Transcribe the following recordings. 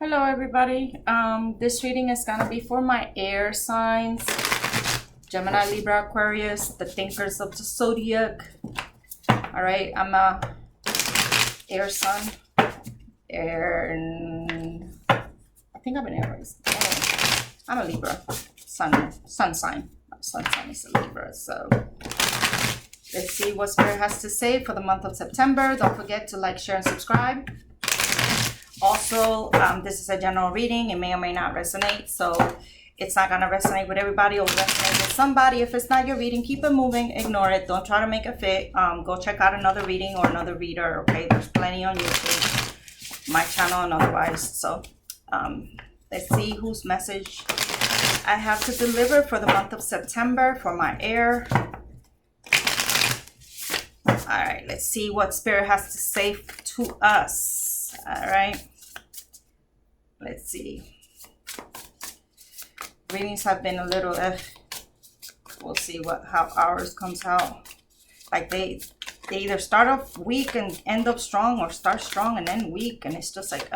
Hello everybody. This reading is gonna be for my air signs. Gemini, Libra, Aquarius, the thinkers of the zodiac. Alright, I'm a air sign. I think I'm an Aries. Oh, I'm a Libra. Sun sign. Sun sign is a Libra. So let's see what Spirit has to say for the month of September. Don't forget to like, share, and subscribe. Also, this is a general reading. It may or may not resonate, so it's not going to resonate with everybody or resonate with somebody. If it's not your reading, keep it moving. Ignore it. Don't try to make it fit. Go check out another reading or another reader, okay? There's plenty on YouTube, my channel, and otherwise. So let's see whose message I have to deliver for the month of September for my air. All right, let's see what Spirit has to say to us. All right, let's see. Readings have been a little we'll see how ours comes out. Like they either start off weak and end up strong, or start strong and end weak, and it's just like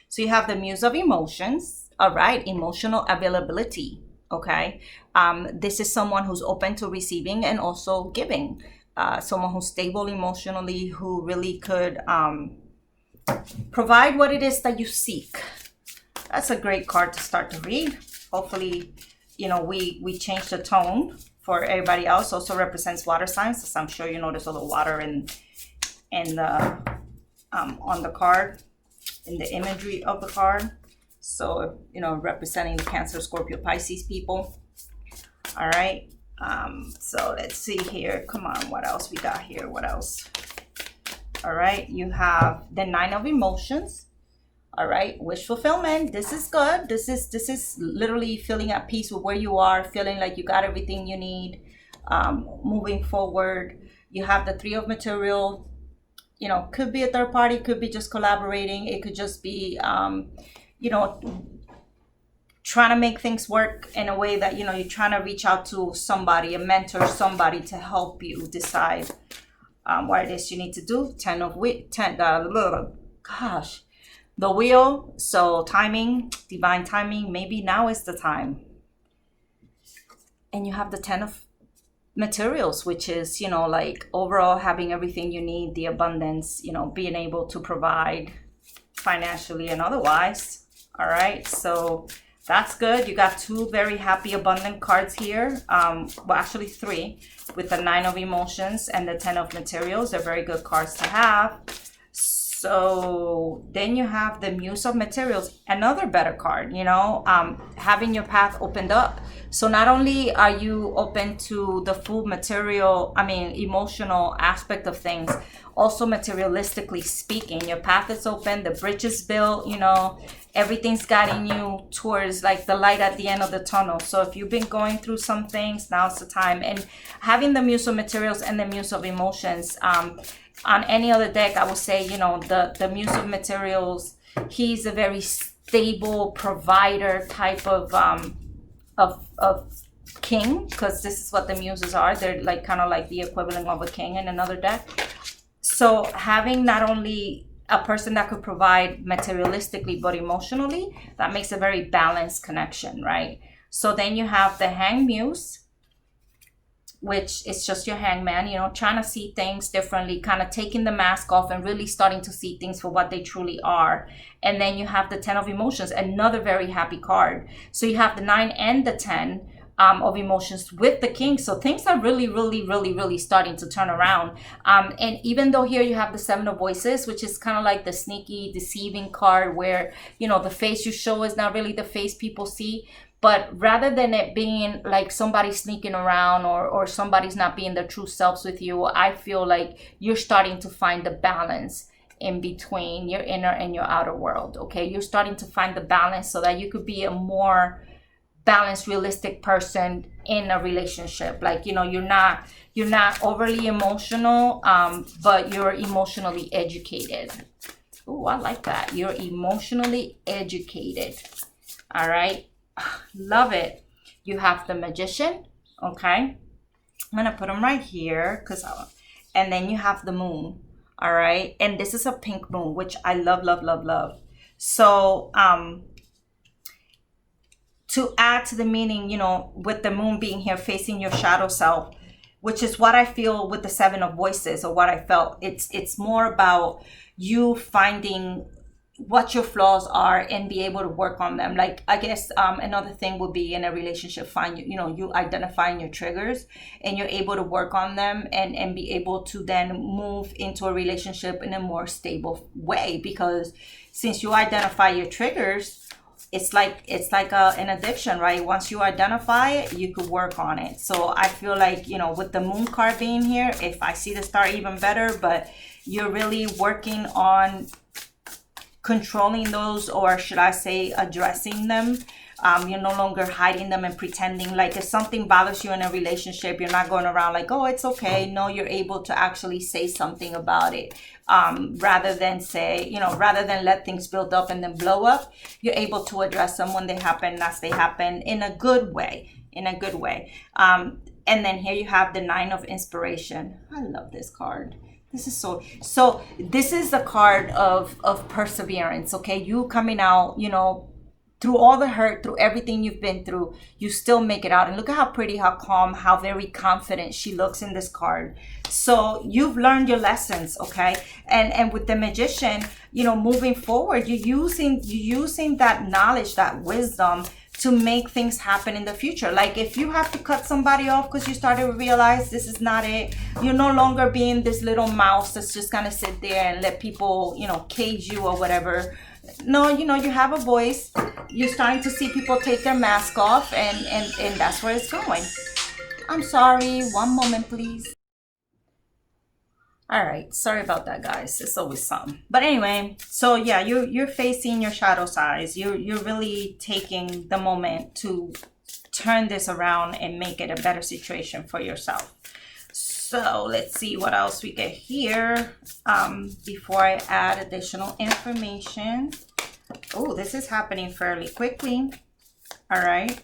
so you have the Muse of Emotions. All right, emotional availability. Okay, this is someone who's open to receiving and also giving. Someone who's stable emotionally, who really could provide what it is that you seek. That's a great card to start to read. Hopefully, you know, we change the tone for everybody else. Also represents water signs, as I'm sure you notice all the water in the on the card, in the imagery of the card. So, you know, representing the Cancer, Scorpio, Pisces people. All right. So let's see here. Come on, what else we got here? What else? All right, you have the Nine of Emotions. All right, wish fulfillment. This is good. This is literally feeling at peace with where you are, feeling like you got everything you need, moving forward. You have the Three of Material. You know, could be a third party, could be just collaborating. It could just be, you know, trying to make things work in a way that, you know, you're trying to reach out to somebody, a mentor, somebody to help you decide what it is you need to do. The wheel. So timing, divine timing. Maybe now is the time. And you have the Ten of Materials, which is, you know, like overall having everything you need, the abundance, you know, being able to provide financially and otherwise. All right, so that's good. You got two very happy, abundant cards here. Well, actually three, with the Nine of Emotions and the Ten of Materials. They're very good cards to have. So then you have the Muse of Materials, another better card, you know, having your path opened up. So not only are you open to the full emotional aspect of things, also materialistically speaking, your path is open, the bridge is built, you know, everything's guiding you towards like the light at the end of the tunnel. So if you've been going through some things, now's the time. And having the Muse of Materials and the Muse of Emotions, on any other deck, I would say, you know, the Muse of Materials, he's a very stable provider type of king, because this is what the muses are. They're like kind of like the equivalent of a king in another deck. So having not only a person that could provide materialistically but emotionally, that makes a very balanced connection, right? So then you have the Hanged Muse, which is just your hangman, you know, trying to see things differently, kind of taking the mask off and really starting to see things for what they truly are. And then you have the Ten of Emotions, another very happy card. So you have the 9 and the 10 of Emotions with the King. So things are really, really, really, really starting to turn around. And even though here you have the 7 of Voices, which is kind of like the sneaky, deceiving card where, you know, the face you show is not really the face people see. But rather than it being like somebody sneaking around or somebody's not being their true selves with you, I feel like you're starting to find the balance in between your inner and your outer world, okay? You're starting to find the balance so that you could be a more balanced, realistic person in a relationship. Like, you know, you're not overly emotional, but you're emotionally educated. Oh, I like that. You're emotionally educated. All right. Love it. You have the Magician. Okay. I'm going to put them right here and then you have the Moon. All right. And this is a pink moon, which I love, love, love, love. So to add to the meaning, you know, with the moon being here facing your shadow self, which is what I feel with the Seven of Voices, or what I felt, it's more about you finding what your flaws are and be able to work on them. Like, I guess another thing would be in a relationship, find you identifying your triggers, and you're able to work on them and be able to then move into a relationship in a more stable way. Because since you identify your triggers, it's like an addiction, right? Once you identify it, you could work on it. So I feel like, you know, with the moon card being here, if I see the star, even better. But you're really working on controlling those, or should I say addressing them. You're no longer hiding them and pretending. Like, if something bothers you in a relationship, you're not going around like, oh, it's okay. No, you're able to actually say something about it. Rather than let things build up and then blow up, you're able to address them when they happen, as they happen, in a good way. And then here you have the Nine of Inspiration. I love this card. This is so this is the card of perseverance. Okay, you coming out, you know, through all the hurt, through everything you've been through, you still make it out. And look at how pretty, how calm, how very confident she looks in this card. So you've learned your lessons, okay? And with the Magician, you know, moving forward, you're using that knowledge, that wisdom, to make things happen in the future. Like, if you have to cut somebody off because you started to realize this is not it, you're no longer being this little mouse that's just gonna sit there and let people, you know, cage you or whatever. No, you know, you have a voice. You're starting to see people take their mask off, and that's where it's going. I'm sorry, one moment please. All right, sorry about that, guys. It's always something. But anyway, so yeah, you're facing your shadow sides. You're really taking the moment to turn this around and make it a better situation for yourself. So let's see what else we get here before I add additional information. Oh, this is happening fairly quickly. All right.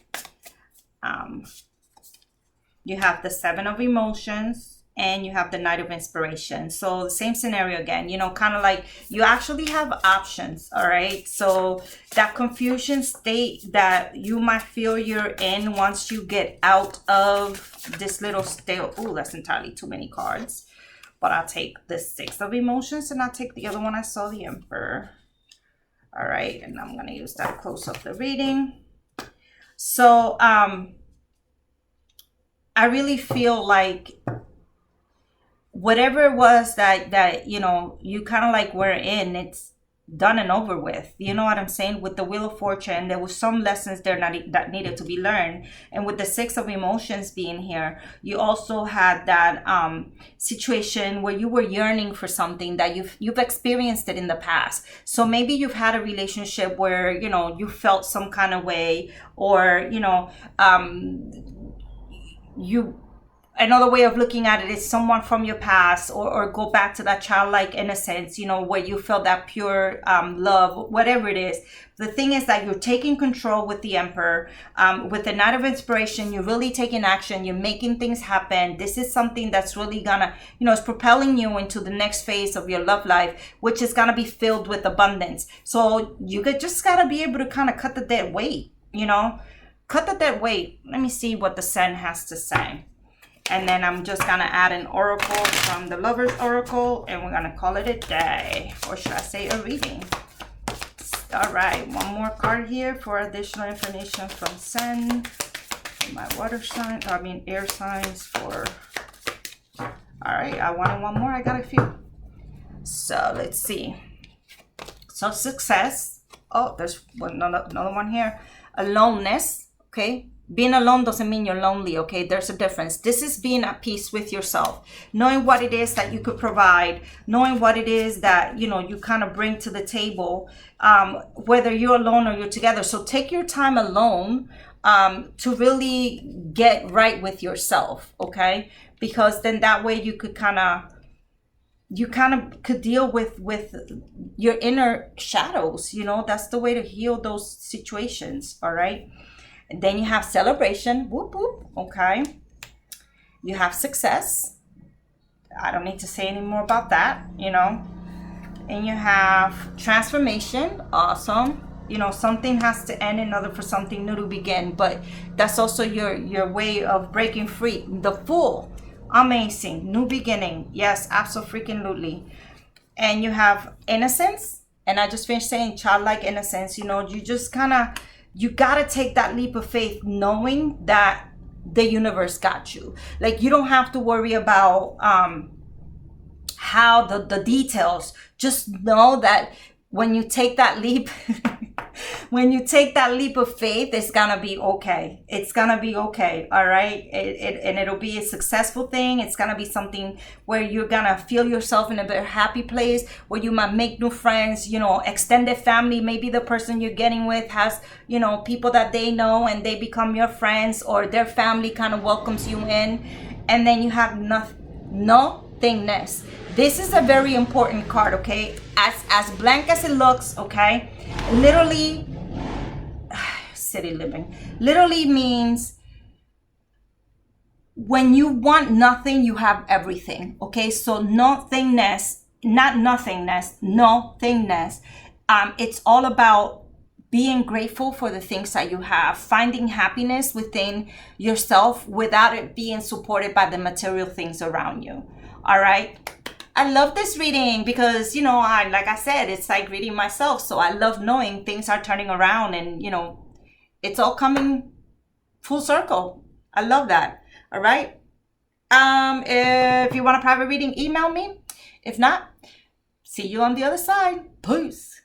You have the Seven of Emotions, and you have the Knight of Inspiration. So the same scenario again, you know, kind of like you actually have options, all right? So that confusion state that you might feel you're in once you get out of this little state. Oh, that's entirely too many cards. But I'll take the Six of Emotions, and I'll take the other one I saw, the Emperor. All right, and I'm gonna use that to close up the reading. So I really feel like whatever it was that you know, you kind of like were in, it's done and over with. You know what I'm saying? With the Wheel of Fortune, there was some lessons there that needed to be learned. And with the Six of Emotions being here, you also had that situation where you were yearning for something that you've experienced it in the past. So maybe you've had a relationship where, you know, you felt some kind of way, or, you know, another way of looking at it is someone from your past, or go back to that childlike innocence, you know, where you felt that pure love, whatever it is. The thing is that you're taking control with the Emperor. With the Knight of Inspiration, you're really taking action. You're making things happen. This is something that's really gonna, you know, it's propelling you into the next phase of your love life, which is gonna be filled with abundance. So you just gotta be able to kind of cut the dead weight, you know, cut the dead weight. Let me see what the Sun has to say. And then I'm just gonna add an oracle from the Lover's Oracle, and we're gonna call it a day, or should I say a reading. All right, one more card here for additional information from Sun, my water sign, air signs for, all right, I wanted one more, I got a few. So let's see. So success, oh, there's another one here. Aloneness, okay? Being alone doesn't mean you're lonely, okay? There's a difference. This is being at peace with yourself, knowing what it is that you could provide, knowing what it is that, you know, you kind of bring to the table, whether you're alone or you're together. So take your time alone to really get right with yourself, okay? Because then that way you could could deal with your inner shadows, you know? That's the way to heal those situations, all right? And then you have celebration, whoop, whoop, okay? You have success. I don't need to say any more about that, you know? And you have transformation. Awesome. You know, something has to end in order for something new to begin, but that's also your way of breaking free. The Fool. Amazing. New beginning. Yes, absolutely. And you have innocence. And I just finished saying childlike innocence. You know, you just kind of, you got to take that leap of faith knowing that the universe got you. Like, you don't have to worry about how the details. Just know that when you take that leap, when you take that leap of faith, it's gonna be okay. It's gonna be okay, all right? And it'll be a successful thing. It's gonna be something where you're gonna feel yourself in a very happy place, where you might make new friends, you know, extended family. Maybe the person you're getting with has, you know, people that they know and they become your friends, or their family kind of welcomes you in. And then you have nothingness. This is a very important card, okay? As blank as it looks, okay? Literally, city living, literally means when you want nothing, you have everything, okay? So nothingness, not nothingness, nothingness. It's all about being grateful for the things that you have, finding happiness within yourself without it being supported by the material things around you, all right? I love this reading because, you know, like I said, it's like reading myself. So I love knowing things are turning around and, you know, it's all coming full circle. I love that. All right. If you want a private reading, email me. If not, see you on the other side. Peace.